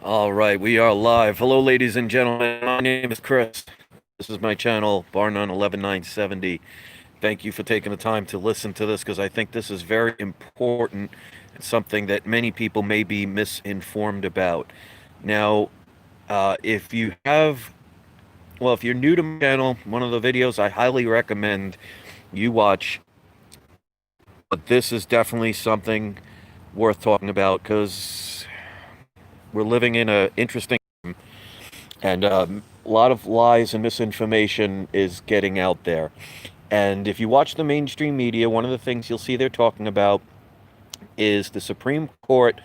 All right, we are live. Hello, ladies and gentlemen. My name is Chris. This is my channel, Barnum 11970. Thank you for taking the time to listen to this because I think this is very important and something that many people may be misinformed about. Now, if you have, well, if you're new to my channel, one of the videos I highly recommend you watch, but this is definitely something worth talking about because we're living in a interesting and a lot of lies and misinformation is getting out there. And if you watch the mainstream media, one of the things you'll see they're talking about is the Supreme Court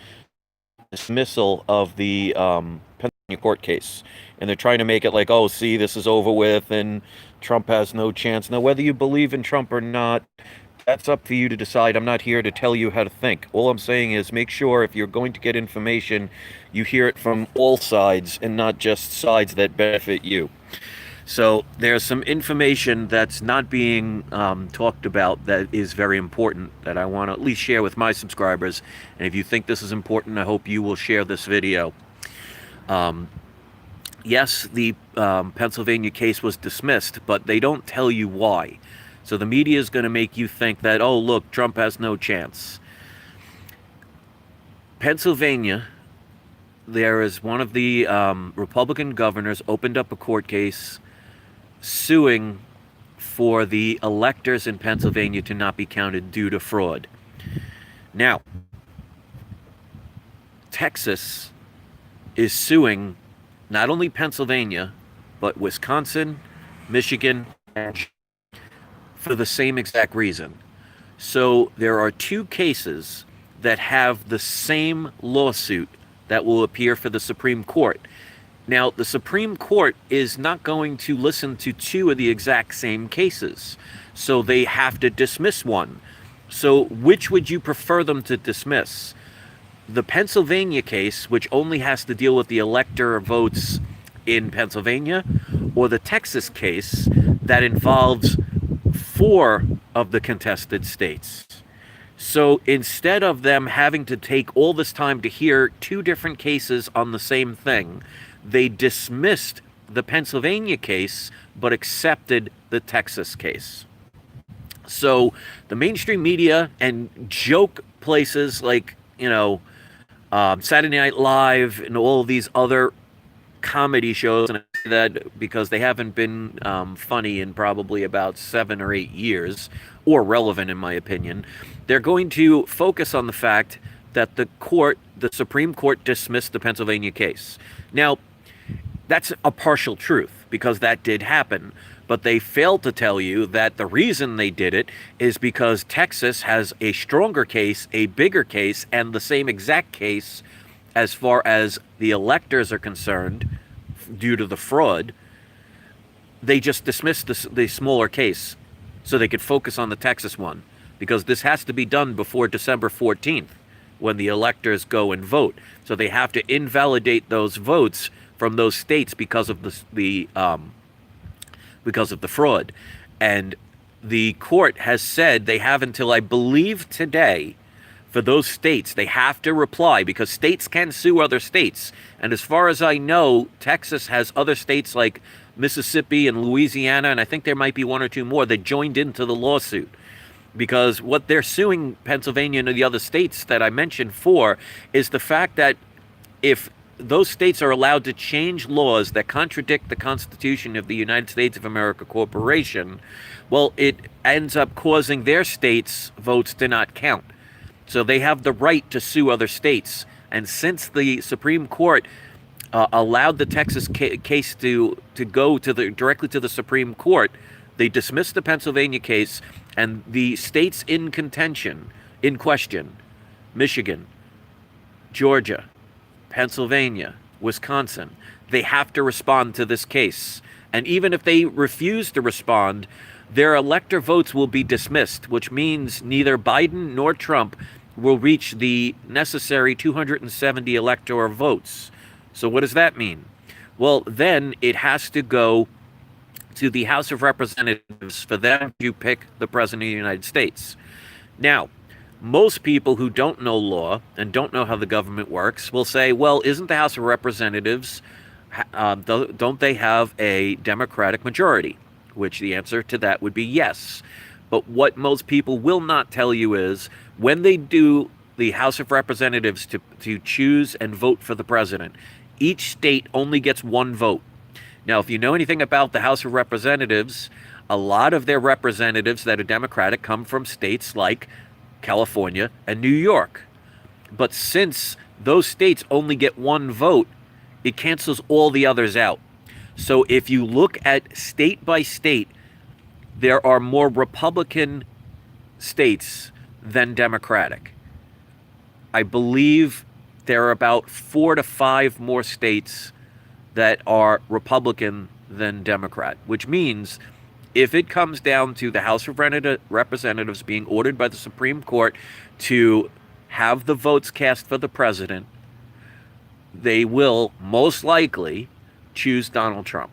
dismissal of the Pennsylvania court case. And they're trying to make it like, oh, see, this is over with and Trump has no chance. Now, whether you believe in Trump or not, that's up for you to decide. I'm not here to tell you how to think. All I'm saying is make sure if you're going to get information, you hear it from all sides and not just sides that benefit you. So there's some information that's not being talked about that is very important that I want to at least share with my subscribers. And if you think this is important, I hope you will share this video. Yes, the Pennsylvania case was dismissed, but they don't tell you why. So the media is going to make you think that, oh, look, Trump has no chance. Pennsylvania, there is one of the Republican governors opened up a court case suing for the electors in Pennsylvania to not be counted due to fraud. Now, Texas is suing not only Pennsylvania, but Wisconsin, Michigan, and for the same exact reason. So there are two cases that have the same lawsuit that will appear for the Supreme Court. Now, the Supreme Court is not going to listen to two of the exact same cases, so they have to dismiss one. So which would you prefer them to dismiss? The Pennsylvania case, which only has to deal with the elector votes in Pennsylvania, or the Texas case that involves four of the contested states. So instead of them having to take all this time to hear two different cases on the same thing, they dismissed the Pennsylvania case but accepted the Texas case. So the mainstream media and joke places like, Saturday Night Live and all of these other comedy shows, and I say that because they haven't been funny in probably about 7 or 8 years, or relevant in my opinion. They're going to focus on the fact that the Supreme Court dismissed the Pennsylvania case. Now, that's a partial truth because that did happen. But they failed to tell you that the reason they did it is because Texas has a stronger case, a bigger case, and the same exact case as far as the electors are concerned due to the fraud. They just dismissed the smaller case so they could focus on the Texas one because this has to be done before December 14th when the electors go and vote. So they have to invalidate those votes from those states because of because of the fraud. And the court has said they have until, I believe, today for those states. They have to reply because states can sue other states. And as far as I know, Texas has other states like Mississippi and Louisiana, and I think there might be one or two more that joined into the lawsuit. Because what they're suing Pennsylvania and the other states that I mentioned for is the fact that if those states are allowed to change laws that contradict the Constitution of the United States of America Corporation, well, it ends up causing their states' votes to not count. So they have the right to sue other states. And since the Supreme Court allowed the Texas case to go directly to the Supreme Court, they dismissed the Pennsylvania case, and the states in question, Michigan, Georgia, Pennsylvania, Wisconsin, they have to respond to this case. And even if they refuse to respond, their elector votes will be dismissed, which means neither Biden nor Trump will reach the necessary 270 electoral votes. So what does that mean? Well, then it has to go to the House of Representatives for them to pick the President of the United States. Now, Most people who don't know law and don't know how the government works will say, well, isn't the House of Representatives, don't they have a Democratic majority? Which the answer to that would be yes. But what most people will not tell you is when they do the House of Representatives to choose and vote for the president, each state only gets one vote. Now, if you know anything about the House of Representatives, a lot of their representatives that are Democratic come from states like California and New York. But since those states only get one vote, it cancels all the others out. So if you look at state by state, there are more Republican states than Democratic. I believe there are about 4 to 5 more states that are Republican than Democrat, which means if it comes down to the House of Representatives being ordered by the Supreme Court to have the votes cast for the president, they will most likely choose Donald Trump.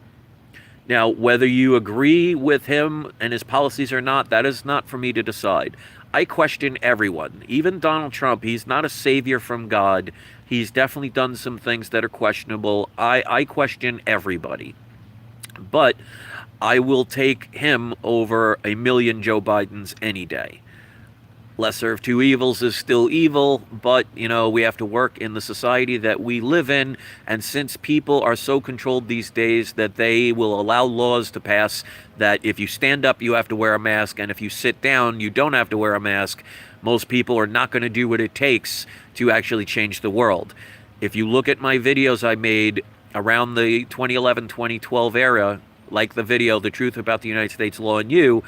Now, whether you agree with him and his policies or not, that is not for me to decide. I question everyone, even Donald Trump. He's not a savior from God. He's definitely done some things that are questionable. I question everybody. But I will take him over a million Joe Bidens any day. Lesser of two evils is still evil, but, we have to work in the society that we live in, and since people are so controlled these days that they will allow laws to pass that if you stand up, you have to wear a mask, and if you sit down, you don't have to wear a mask, most people are not going to do what it takes to actually change the world. If you look at my videos I made around the 2011-2012 era, like the video, The Truth About the United States Law and You,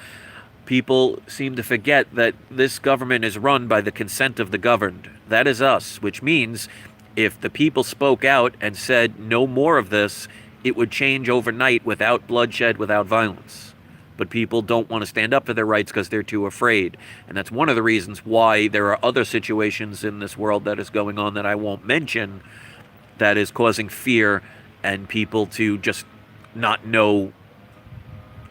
people seem to forget that this government is run by the consent of the governed. That is us, which means if the people spoke out and said no more of this, it would change overnight without bloodshed, without violence. But people don't want to stand up for their rights because they're too afraid. And that's one of the reasons why there are other situations in this world that is going on that I won't mention that is causing fear and people to just not know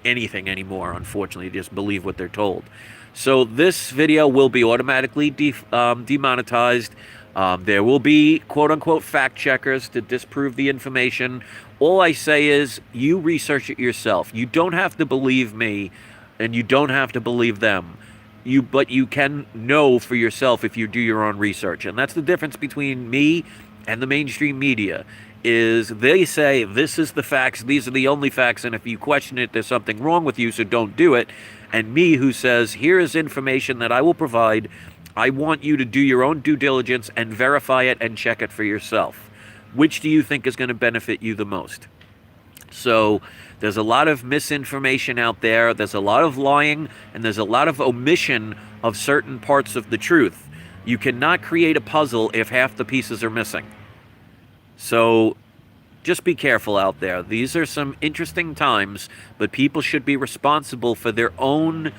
anything anymore, unfortunately, just believe what they're told. So this video will be automatically demonetized. There will be quote-unquote fact checkers to disprove the information. All I say is you research it yourself. You don't have to believe me and you don't have to believe them. But you can know for yourself if you do your own research. And that's the difference between me and the mainstream media. Is they say this is the facts, these are the only facts, and if you question it, there's something wrong with you, so don't do it. And me, who says here is information that I will provide, I want you to do your own due diligence and verify it and check it for yourself. Which do you think is going to benefit you the most? So there's a lot of misinformation out there, there's a lot of lying, and there's a lot of omission of certain parts of the truth. You cannot create a puzzle if half the pieces are missing. So just be careful out there. These are some interesting times, but people should be responsible for their own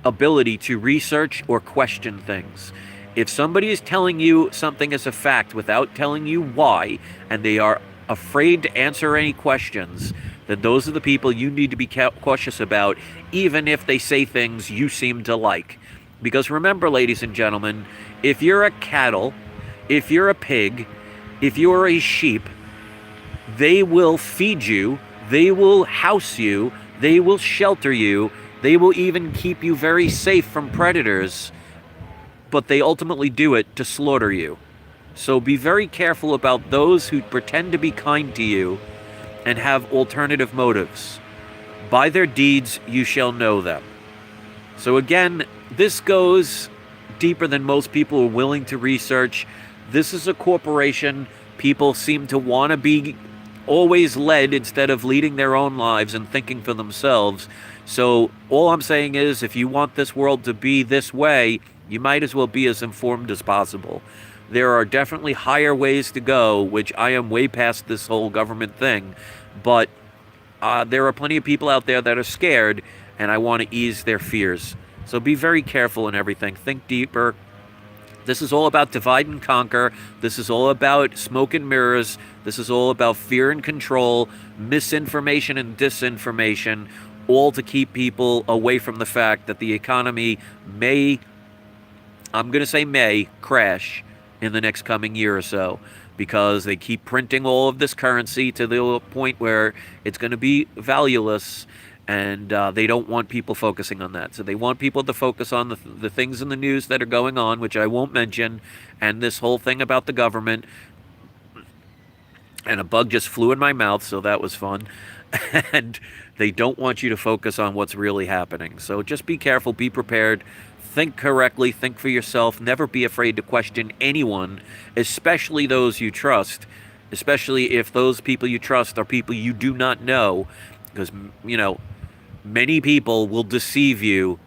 ability to research or question things. If somebody is telling you something as a fact without telling you why, and they are afraid to answer any questions, then those are the people you need to be cautious about, even if they say things you seem to like. Because remember, ladies and gentlemen, if you're a cattle, if you're a pig, if you're a sheep, they will feed you, they will house you, they will shelter you, they will even keep you very safe from predators, but they ultimately do it to slaughter you. So be very careful about those who pretend to be kind to you and have alternative motives. By their deeds you shall know them. So again, this goes deeper than most people are willing to research. This is a corporation. People seem to want to be always led instead of leading their own lives and thinking for themselves. So all I'm saying is if you want this world to be this way, you might as well be as informed as possible. There are definitely higher ways to go, which I am way past this whole government thing. But there are plenty of people out there that are scared, and I want to ease their fears. So be very careful in everything. Think deeper. This is all about divide and conquer. This is all about smoke and mirrors. This is all about fear and control, misinformation and disinformation, all to keep people away from the fact that the economy may I'm going to say may crash in the next coming year or so because they keep printing all of this currency to the point where it's going to be valueless, and they don't want people focusing on that. So they want people to focus on the things in the news that are going on, which I won't mention, and this whole thing about the government. And a bug just flew in my mouth, so that was fun. And they don't want you to focus on what's really happening. So just be careful, be prepared, think correctly, think for yourself, never be afraid to question anyone, especially those you trust, especially if those people you trust are people you do not know, because, many people will deceive you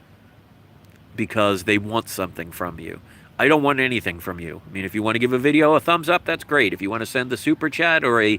because they want something from you. I don't want anything from you. I mean, if you want to give a video a thumbs up, that's great. If you want to send a super chat or a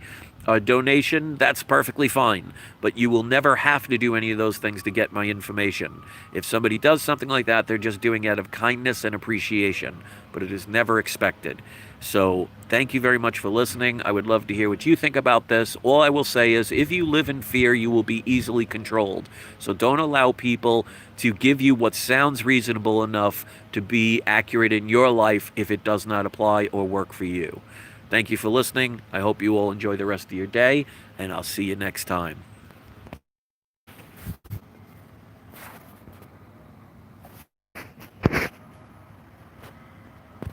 donation, that's perfectly fine. But you will never have to do any of those things to get my information. If somebody does something like that, they're just doing it out of kindness and appreciation, but it is never expected. So thank you very much for listening. I would love to hear what you think about this. All I will say is if you live in fear, you will be easily controlled. So don't allow people to give you what sounds reasonable enough to be accurate in your life if it does not apply or work for you. Thank you for listening. I hope you all enjoy the rest of your day, and I'll see you next time.